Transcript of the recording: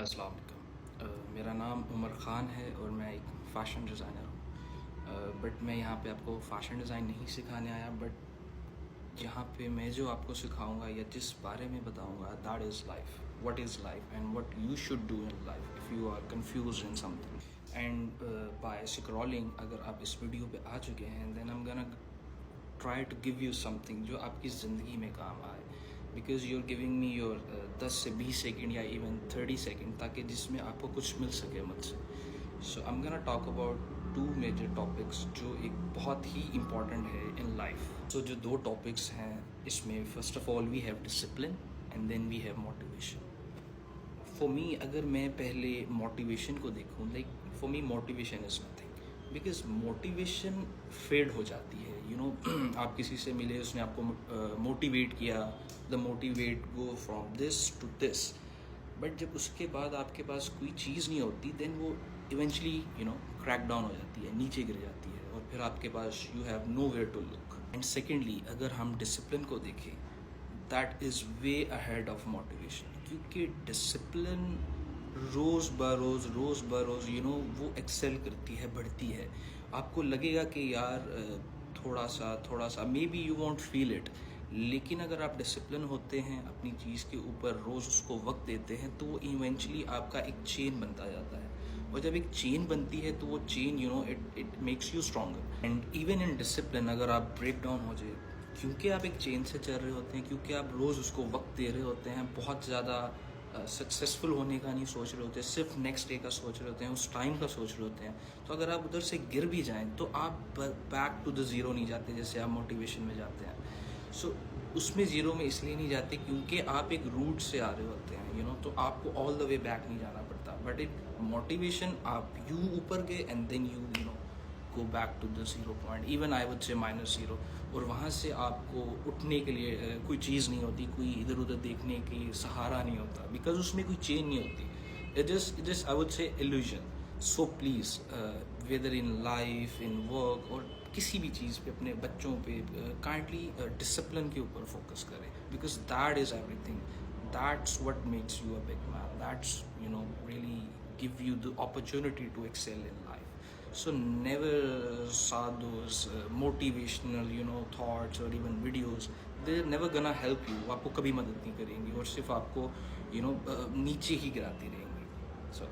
अस्सलाम वालेकुम। मेरा नाम उमर ख़ान है और मैं एक फ़ैशन डिज़ाइनर हूँ। बट मैं यहाँ पे आपको फ़ैशन डिज़ाइन नहीं सिखाने आया, बट यहाँ पे मैं जो आपको सिखाऊंगा या जिस बारे में बताऊंगा, that is life, what is life and what you should do in life if you are confuse in something. And by scrolling अगर आप इस वीडियो पे आ चुके हैं, then I am gonna try to give you something जो आपकी ज़िंदगी में काम आए, because you are giving me your 10 से 20 सेकेंड या इवन 30 सेकेंड, ताकि जिसमें आपको कुछ मिल सके मुझसे। So I am gonna talk about two major topics जो एक बहुत ही इम्पॉर्टेंट है इन लाइफ। सो जो दो टॉपिक्स हैं इसमें, first of all we have discipline and then we have motivation. For me, अगर मैं पहले मोटिवेशन को देखूँ, like for me motivation is nothing, because motivation fade हो जाती है। यू नो आप किसी से मिले, उसने आपको मोटिवेट किया, the motivate go from this to this, but जब उसके बाद आपके पास कोई चीज़ नहीं होती, देन वो इवेंचुअली क्रैक डाउन हो जाती है, नीचे गिर जाती है, और फिर आपके पास you have nowhere to look. And secondly, अगर हम डिसिप्लिन को देखें, that is way ahead of motivation, क्योंकि डिसिप्लिन रोज़ ब रोज़ वो एक्सेल करती है, बढ़ती है। आपको लगेगा कि यार थोड़ा सा may be you want feel it, लेकिन अगर आप डिसिप्लिन होते हैं, अपनी चीज़ के ऊपर रोज़ उसको वक्त देते हैं, तो वो इवेंचुअली आपका एक चेन बनता जाता है, और जब एक चेन बनती है तो वो chain it makes you stronger. And even in discipline अगर आप ब्रेक डाउन हो जाए, क्योंकि आप एक चेन से चल रहे होते हैं, क्योंकि आप रोज़ उसको वक्त दे रहे होते हैं, बहुत ज़्यादा सक्सेसफुल होने का नहीं सोच रहे होते, सिर्फ नेक्स्ट डे का सोच रहे होते हैं, उस टाइम का सोच रहे होते हैं, तो अगर आप उधर से गिर भी जाएं तो आप बैक टू द ज़ीरो नहीं जाते जैसे आप मोटिवेशन में जाते हैं। सो उसमें ज़ीरो में इसलिए नहीं जाते क्योंकि आप एक रूट से आ रहे होते हैं, तो आपको ऑल द वे बैक नहीं जाना पड़ता। बट इन मोटिवेशन आप ऊपर गए and then you go back to the zero point, even I would say -0, और वहाँ से आपको उठने के लिए कोई चीज़ नहीं होती, कोई इधर उधर देखने की सहारा नहीं होता, बिकॉज उसमें कोई चेन नहीं होती। It is I would say illusion. So please, whether in life, in work, और किसी भी चीज़ पे, अपने बच्चों पे, काइंडली डिसिप्लिन के ऊपर फोकस करें, because that is everything, that's what makes you a big man, that's really give you the opportunity to excel in life. So never saw those motivational thoughts or even videos. They're never gonna help you. वो आपको कभी मदद नहीं करेंगी और सिर्फ आपको नीचे ही गिराती रहेंगी. So